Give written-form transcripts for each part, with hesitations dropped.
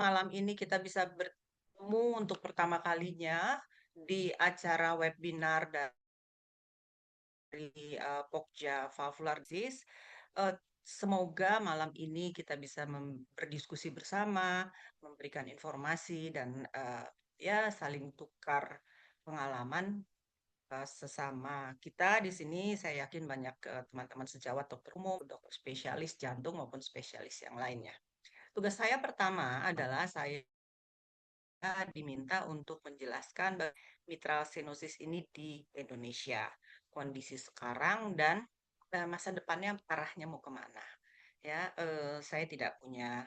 Malam ini kita bisa bertemu untuk pertama kalinya di acara webinar dari Pokja Valvular Disease. Semoga malam ini kita bisa berdiskusi bersama, memberikan informasi dan ya saling tukar pengalaman sesama kita di sini. Saya yakin banyak teman-teman sejawat dokter umum, dokter spesialis jantung maupun spesialis yang lainnya. Tugas saya pertama adalah saya diminta untuk menjelaskan mitral stenosis ini di Indonesia, kondisi sekarang dan masa depannya arahnya mau kemana. Ya, saya tidak punya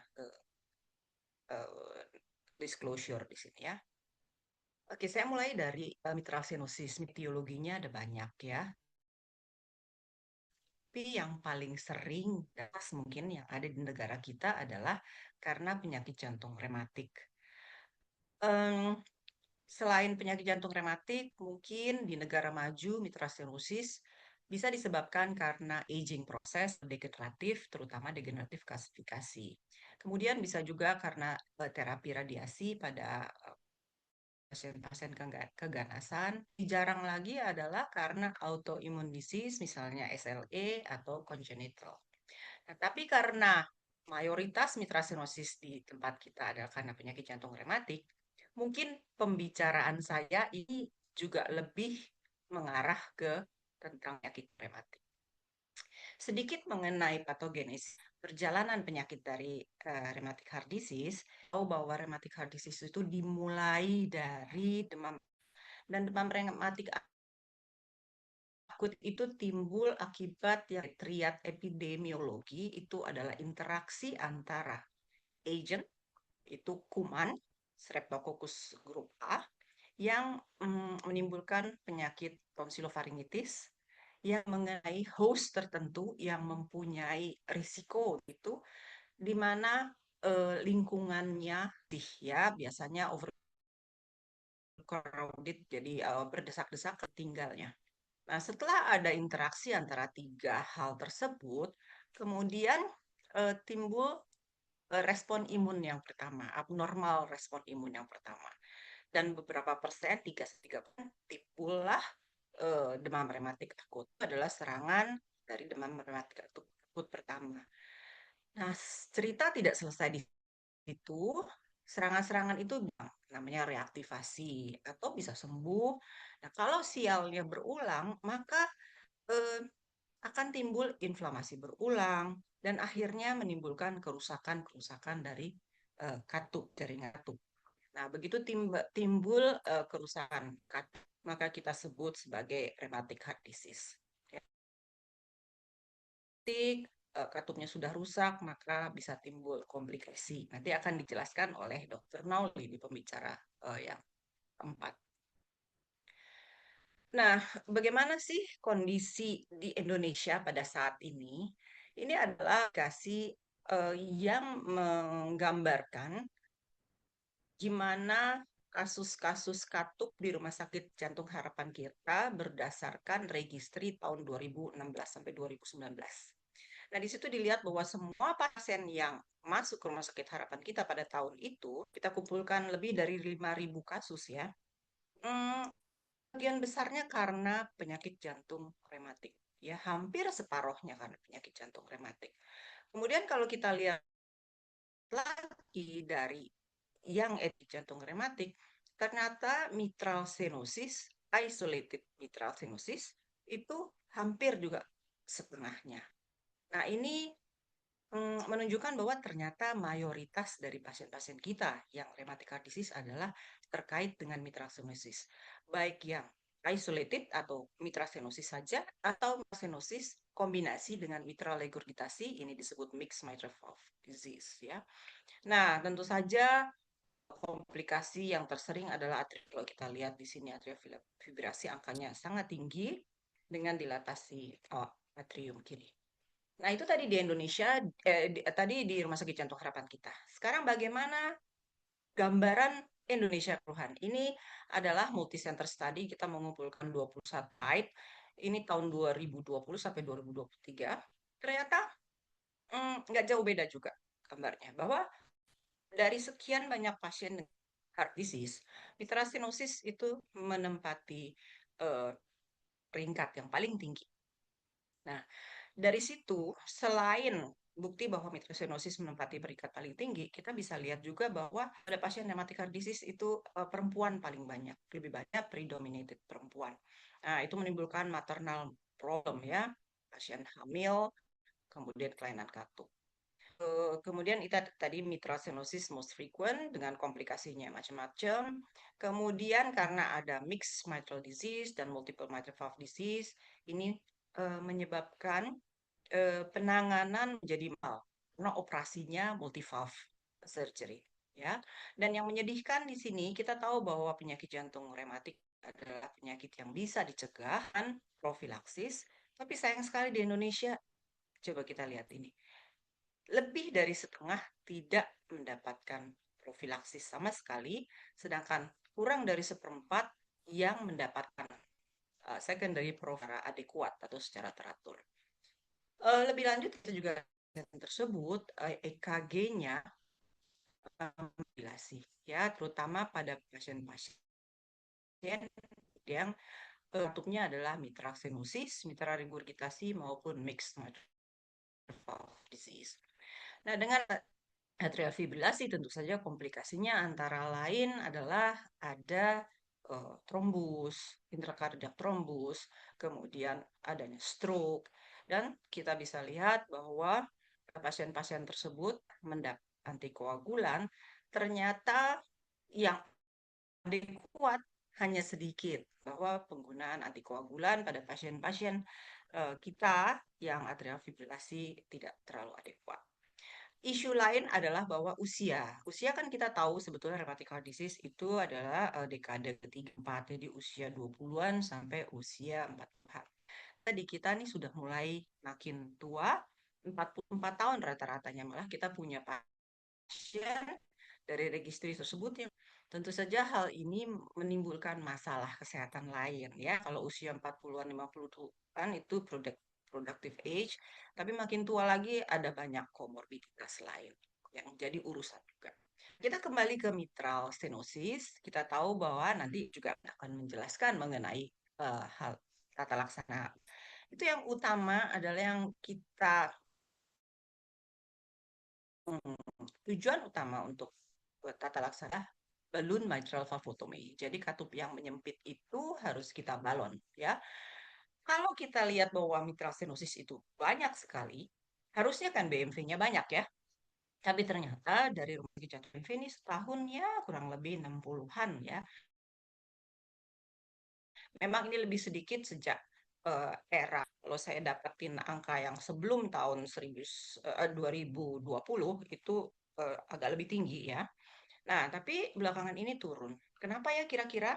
disclosure di sini ya. Oke, saya mulai dari mitral stenosis. Etiologinya ada banyak ya. Tapi yang paling sering dan mungkin yang ada di negara kita adalah karena penyakit jantung rematik. Selain penyakit jantung rematik, mungkin di negara maju mitral stenosis bisa disebabkan karena aging proses degeneratif, terutama degeneratif kalsifikasi. Kemudian bisa juga karena terapi radiasi pada pasien-pasien keganasan. Jarang lagi adalah karena autoimmune disease, misalnya SLE atau congenital. Nah, tapi karena mayoritas mitral stenosis di tempat kita adalah karena penyakit jantung rematik, mungkin pembicaraan saya ini juga lebih mengarah ke tentang penyakit rematik. Sedikit mengenai patogenis perjalanan penyakit dari rheumatic heart disease, tahu bahwa rheumatic heart disease itu dimulai dari demam, dan demam rematik akut itu timbul akibat yang triad epidemiologi itu adalah interaksi antara agent, itu kuman, Streptococcus grup A, yang menimbulkan penyakit tonsilofaringitis, yang mengenai host tertentu yang mempunyai risiko itu, di mana lingkungannya ya biasanya overcrowded, jadi berdesak-desak ketinggalnya. Nah, setelah ada interaksi antara tiga hal tersebut, kemudian timbul respon imun yang pertama, abnormal respon imun yang pertama. Dan beberapa persen, 3% timbullah demam rematik akut. Itu adalah serangan dari demam rematik akut pertama. Nah, cerita tidak selesai di situ. Serangan-serangan itu namanya reaktivasi atau bisa sembuh. Nah, kalau sialnya berulang, maka eh, akan timbul inflamasi berulang dan akhirnya menimbulkan kerusakan-kerusakan dari katup, jaringan katup. Nah, begitu timbul kerusakan katup, maka kita sebut sebagai rheumatic heart disease. Ya. Katupnya sudah rusak, maka bisa timbul komplikasi. Nanti akan dijelaskan oleh Dr. Nauli di pembicara yang keempat. Nah, bagaimana sih kondisi di Indonesia pada saat ini? Ini adalah aplikasi yang menggambarkan gimana kasus-kasus katup di Rumah Sakit Jantung Harapan kita berdasarkan registri tahun 2016 sampai 2019. Nah, di situ dilihat bahwa semua pasien yang masuk ke Rumah Sakit Harapan kita pada tahun itu, kita kumpulkan lebih dari 5.000 kasus ya. Bagian besarnya karena penyakit jantung rematik. Ya, hampir separohnya karena penyakit jantung rematik. Kemudian kalau kita lihat lagi dari yang jantung rematik, ternyata mitral stenosis, isolated mitral stenosis, itu hampir juga setengahnya. Nah, ini menunjukkan bahwa ternyata mayoritas dari pasien-pasien kita yang rheumatic heart disease adalah terkait dengan mitral stenosis. Baik yang isolated atau mitral stenosis saja atau stenosis kombinasi dengan mitral regurgitasi, ini disebut mixed mitral valve disease ya. Nah, tentu saja komplikasi yang tersering adalah atrial. Kalau kita lihat di sini atrial fibrillasi angkanya sangat tinggi dengan dilatasi atrium kiri. Nah, itu tadi di Indonesia, tadi di Rumah Sakit Jantung Harapan kita. Sekarang bagaimana gambaran Indonesia keseluruhan? Ini adalah multi-center study, kita mengumpulkan 21 site, ini tahun 2020 sampai 2023. Ternyata nggak jauh beda juga gambarnya, bahwa Dari sekian banyak pasien dengan heart disease, mitral stenosis itu menempati eh, peringkat yang paling tinggi. Nah, dari situ, selain bukti bahwa mitral stenosis menempati peringkat paling tinggi, kita bisa lihat juga bahwa pada pasien rheumatic heart disease itu perempuan paling banyak, lebih banyak predominated perempuan. Nah, itu menimbulkan maternal problem ya, pasien hamil, kemudian kelainan katup. Kemudian itu tadi mitral stenosis most frequent dengan komplikasinya macam-macam. Kemudian karena ada mixed mitral disease dan multiple mitral valve disease, ini menyebabkan penanganan menjadi mahal karena operasinya multi-valve surgery, ya. Dan yang menyedihkan di sini kita tahu bahwa penyakit jantung rematik adalah penyakit yang bisa dicegah dan profilaksis, tapi sayang sekali di Indonesia, coba kita lihat ini, lebih dari setengah tidak mendapatkan profilaksis sama sekali, sedangkan kurang dari seperempat yang mendapatkan secondary profilaksis secara adekuat atau secara teratur. Lebih lanjut kita juga tersebut EKG-nya ya, terutama pada pasien-pasien yang bentuknya adalah mitral stenosis, mitral regurgitasi maupun mixed mitral valve disease. Nah, dengan atrial fibrilasi tentu saja komplikasinya antara lain adalah ada trombus, intrakardiak trombus, kemudian adanya stroke, dan kita bisa lihat bahwa pasien-pasien tersebut mendapat antikoagulan, ternyata yang adekuat hanya sedikit, bahwa penggunaan antikoagulan pada pasien-pasien kita yang atrial fibrilasi tidak terlalu adekuat. Isu lain adalah bahwa usia. Usia kan kita tahu sebetulnya rheumatic heart disease itu adalah dekade ketiga empat, jadi usia 20-an sampai usia 40-an. Di kita nih sudah mulai makin tua, 44 tahun rata-ratanya, malah kita punya pasien dari registri tersebut yang tentu saja hal ini menimbulkan masalah kesehatan lain ya. Kalau usia 40-an 50-an itu productive age, tapi makin tua lagi ada banyak komorbiditas lain yang jadi urusan juga. Kita kembali ke mitral stenosis, kita tahu bahwa nanti juga akan menjelaskan mengenai hal tata laksana. Itu yang utama adalah yang kita tujuan utama untuk tata laksana balloon mitral valvotomy. Jadi katup yang menyempit itu harus kita balon, ya. Kalau kita lihat bahwa mitral stenosis itu banyak sekali, harusnya kan BMV-nya banyak ya. Tapi ternyata dari rumah sakit jantung BMV ini setahunnya kurang lebih 60-an ya. Memang ini lebih sedikit sejak era. Kalau saya dapetin angka yang sebelum tahun 2020 itu agak lebih tinggi ya. Nah, tapi belakangan ini turun. Kenapa ya kira-kira?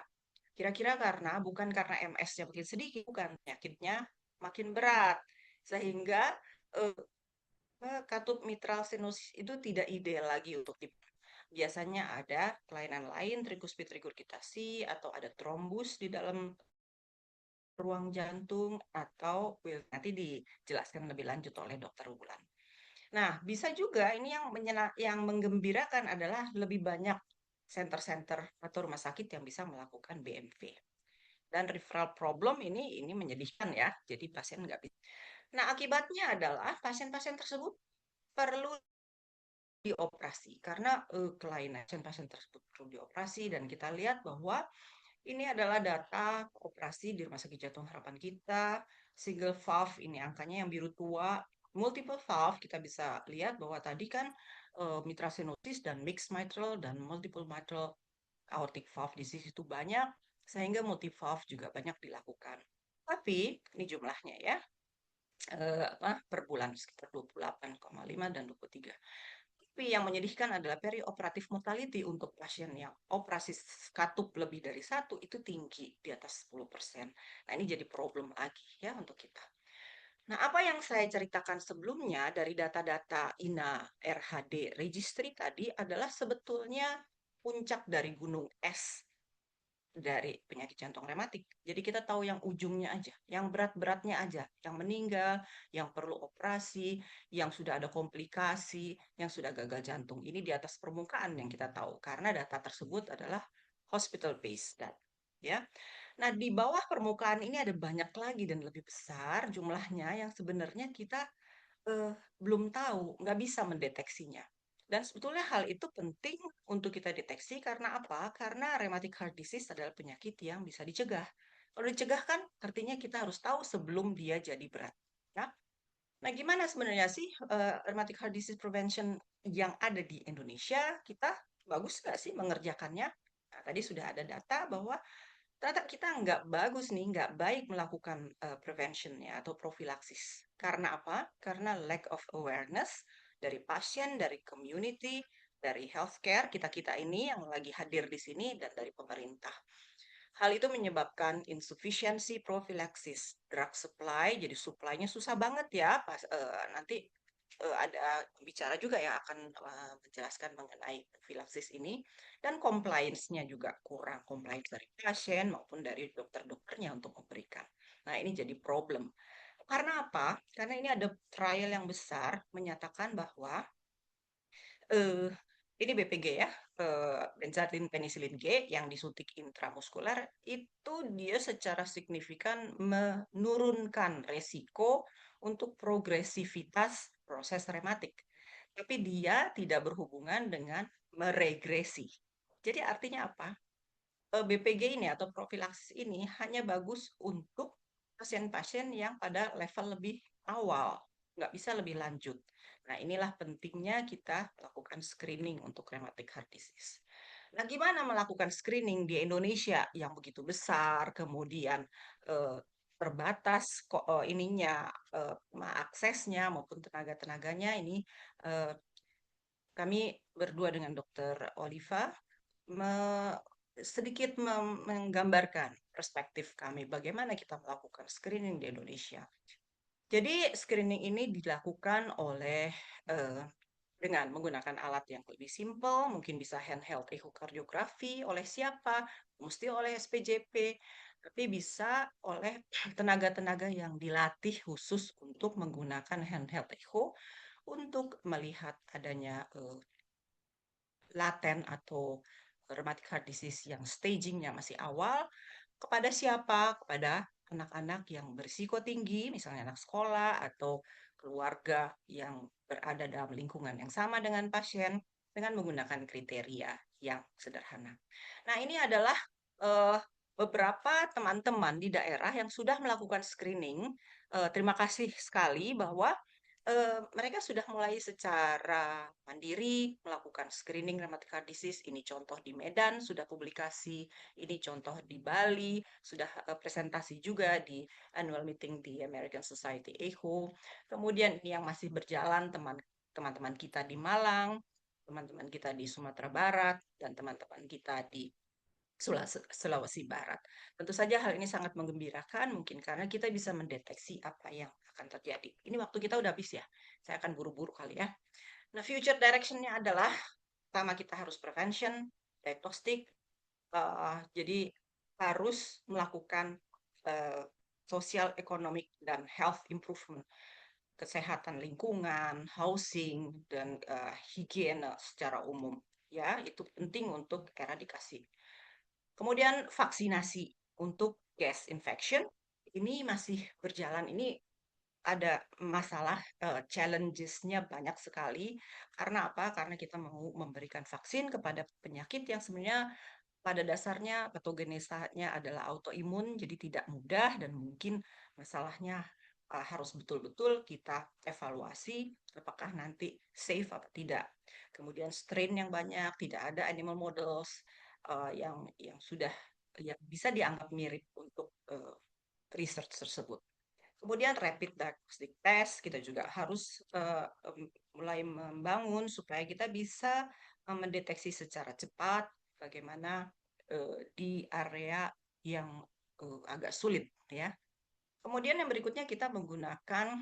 Kira-kira bukan karena MS-nya makin sedikit, bukan, penyakitnya makin berat. Sehingga eh, katup mitral stenosis itu tidak ideal lagi untuk biasanya ada kelainan lain, trikuspid regurgitasi, atau ada trombus di dalam ruang jantung, atau nanti dijelaskan lebih lanjut oleh dokter Wulan. Nah, bisa juga ini yang menggembirakan adalah lebih banyak center-center atau rumah sakit yang bisa melakukan BMV. Dan referral problem ini menyedihkan ya. Jadi pasien nggak bisa. Nah, akibatnya adalah pasien-pasien tersebut perlu dioperasi karena kelainan pasien-pasien tersebut perlu dioperasi, dan kita lihat bahwa ini adalah data operasi di Rumah Sakit Jantung Harapan kita. Single valve ini angkanya yang biru tua. Multiple valve kita bisa lihat bahwa tadi kan mitral stenosis dan mixed mitral dan multiple mitral aortic valve disease itu banyak, sehingga multi valve juga banyak dilakukan. Tapi ini jumlahnya ya, per bulan sekitar 28,5 dan 23. Tapi yang menyedihkan adalah perioperatif mortality untuk pasien yang operasi katup lebih dari satu itu tinggi, di atas 10%. Nah, ini jadi problem lagi ya untuk kita. Nah, apa yang saya ceritakan sebelumnya dari data-data INA RHD registry tadi adalah sebetulnya puncak dari gunung es dari penyakit jantung rematik. Jadi kita tahu yang ujungnya aja, yang berat-beratnya aja, yang meninggal, yang perlu operasi, yang sudah ada komplikasi, yang sudah gagal jantung. Ini di atas permukaan yang kita tahu karena data tersebut adalah hospital based data. Ya. Nah, di bawah permukaan ini ada banyak lagi dan lebih besar jumlahnya yang sebenarnya kita belum tahu, nggak bisa mendeteksinya. Dan sebetulnya hal itu penting untuk kita deteksi karena apa? Karena rheumatic heart disease adalah penyakit yang bisa dicegah. Kalau dicegah kan artinya kita harus tahu sebelum dia jadi berat. Ya. Nah, gimana sebenarnya sih rheumatic heart disease prevention yang ada di Indonesia? Kita bagus nggak sih mengerjakannya? Nah, tadi sudah ada data bahwa ternyata kita nggak bagus nih, nggak baik melakukan preventionnya atau profilaksis. Karena apa? Karena lack of awareness dari pasien, dari community, dari healthcare, kita-kita ini yang lagi hadir di sini, dan dari pemerintah. Hal itu menyebabkan insufficiency prophylaxis, drug supply, jadi supply-nya susah banget ya. Nanti ada bicara juga yang akan menjelaskan mengenai prophylaxis ini, dan compliance-nya juga kurang, compliance dari pasien maupun dari dokter-dokternya untuk memberikan. Nah, ini jadi problem. Karena apa? Karena ini ada trial yang besar menyatakan bahwa eh, ini BPG ya, benzathin penicillin G yang disuntik intramuskuler itu dia secara signifikan menurunkan resiko untuk progresivitas proses rematik. Tapi dia tidak berhubungan dengan meregresi. Jadi artinya apa? BPG ini atau profilaksis ini hanya bagus untuk pasien-pasien yang pada level lebih awal, nggak bisa lebih lanjut. Nah, inilah pentingnya kita lakukan screening untuk rheumatic heart disease. Nah, gimana melakukan screening di Indonesia yang begitu besar, kemudian eh, terbatas kok ininya aksesnya maupun tenaga-tenaganya ini eh, kami berdua dengan Dokter Oliva sedikit menggambarkan perspektif kami bagaimana kita melakukan screening di Indonesia. Jadi screening ini dilakukan oleh eh, dengan menggunakan alat yang lebih simpel, mungkin bisa handheld echocardiografi oleh siapa, mesti oleh SPJP, tapi bisa oleh tenaga-tenaga yang dilatih khusus untuk menggunakan handheld echo untuk melihat adanya laten atau rheumatic heart disease yang stagingnya masih awal kepada siapa? Kepada anak-anak yang berisiko tinggi, misalnya anak sekolah atau keluarga yang berada dalam lingkungan yang sama dengan pasien dengan menggunakan kriteria yang sederhana. Nah, ini adalah eh, beberapa teman-teman di daerah yang sudah melakukan screening. Terima kasih sekali bahwa mereka sudah mulai secara mandiri melakukan screening rheumatic heart disease. Ini contoh di Medan sudah publikasi, ini contoh di Bali sudah presentasi juga di annual meeting di American Society Echo. Kemudian ini yang masih berjalan teman-teman kita di Malang, teman-teman kita di Sumatera Barat, dan teman-teman kita di Sulawesi Barat. Tentu saja hal ini sangat menggembirakan, mungkin karena kita bisa mendeteksi apa yang akan terjadi. Ini waktu kita udah habis ya, saya akan buru-buru kali ya. Nah, future direction-nya adalah, pertama kita harus prevention, diagnostik, jadi harus melakukan uh, social, economic, dan health improvement, kesehatan lingkungan, housing, dan higiene secara umum. Ya, itu penting untuk eradikasi. Kemudian vaksinasi untuk gas infection ini masih berjalan. Ini ada masalah challenges-nya banyak sekali. Karena apa? Karena kita mau memberikan vaksin kepada penyakit yang sebenarnya pada dasarnya patogenesanya adalah autoimun, jadi tidak mudah dan mungkin masalahnya harus betul-betul kita evaluasi apakah nanti safe atau tidak. Kemudian strain yang banyak, tidak ada animal models yang sudah yang bisa dianggap mirip untuk research tersebut. Kemudian rapid diagnostic test kita juga harus mulai membangun supaya kita bisa mendeteksi secara cepat bagaimana di area yang agak sulit ya. Kemudian yang berikutnya kita menggunakan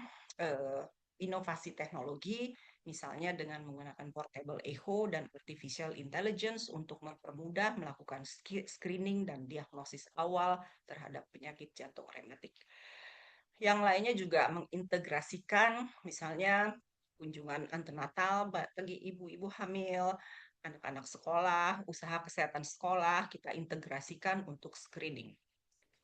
inovasi teknologi misalnya dengan menggunakan portable echo dan artificial intelligence untuk mempermudah melakukan screening dan diagnosis awal terhadap penyakit jantung rematik. Yang lainnya juga mengintegrasikan misalnya kunjungan antenatal bagi ibu-ibu hamil, anak-anak sekolah, usaha kesehatan sekolah, kita integrasikan untuk screening.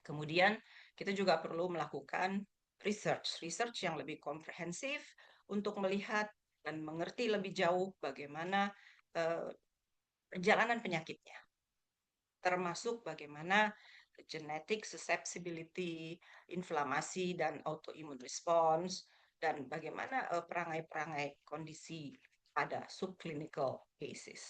Kemudian kita juga perlu melakukan research yang lebih komprehensif untuk melihat dan mengerti lebih jauh bagaimana eh, perjalanan penyakitnya, termasuk bagaimana genetic susceptibility, inflamasi dan autoimmune response, dan bagaimana perangai-perangai kondisi pada subclinical cases.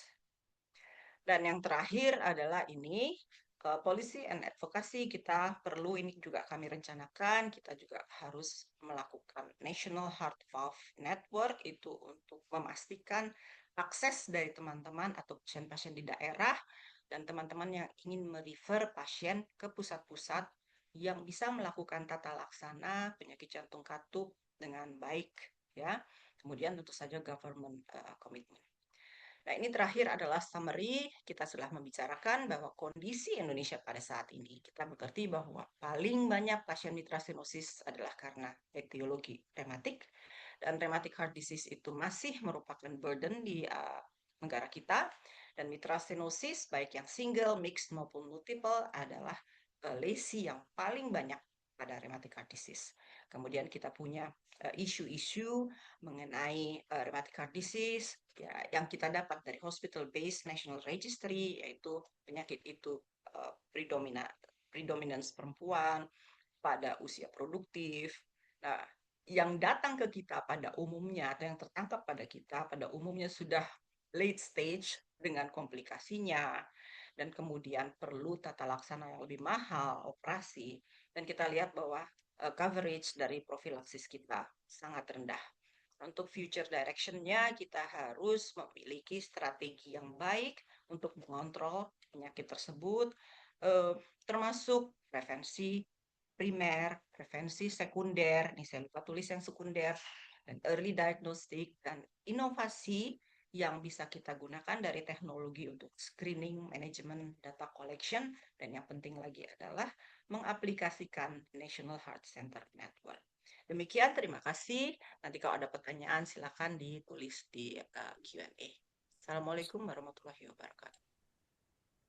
Dan yang terakhir adalah ini, policy and advocacy kita perlu, ini juga kami rencanakan, kita juga harus melakukan National Heart Valve Network itu untuk memastikan akses dari teman-teman atau pasien-pasien di daerah dan teman-teman yang ingin merefer pasien ke pusat-pusat yang bisa melakukan tata laksana penyakit jantung katup dengan baik, ya. Kemudian tentu saja government commitment. Nah, ini terakhir adalah summary. Kita sudah membicarakan bahwa kondisi Indonesia pada saat ini. Kita mengerti bahwa paling banyak pasien mitra stenosis adalah karena etiologi rematik. Dan rheumatic heart disease itu masih merupakan burden di negara kita. Dan mitra stenosis, baik yang single, mixed, maupun multiple, adalah lesi yang paling banyak pada rheumatic heart disease. Kemudian kita punya isu-isu mengenai rheumatic heart disease ya, yang kita dapat dari hospital based national registry, yaitu penyakit itu predominance perempuan pada usia produktif. Nah, yang datang ke kita pada umumnya atau yang tertangkap pada kita pada umumnya sudah late stage dengan komplikasinya dan kemudian perlu tata laksana yang lebih mahal, operasi, dan kita lihat bahwa coverage dari profilaksis kita sangat rendah. Untuk future direction-nya, kita harus memiliki strategi yang baik untuk mengontrol penyakit tersebut, termasuk prevensi primer, prevensi sekunder, ini saya lupa tulis yang sekunder, dan early diagnostic, dan inovasi yang bisa kita gunakan dari teknologi untuk screening, management, data collection, dan yang penting lagi adalah mengaplikasikan National Heart Center Network. Demikian, terima kasih. Nanti kalau ada pertanyaan, silakan ditulis di Q&A. Assalamualaikum warahmatullahi wabarakatuh.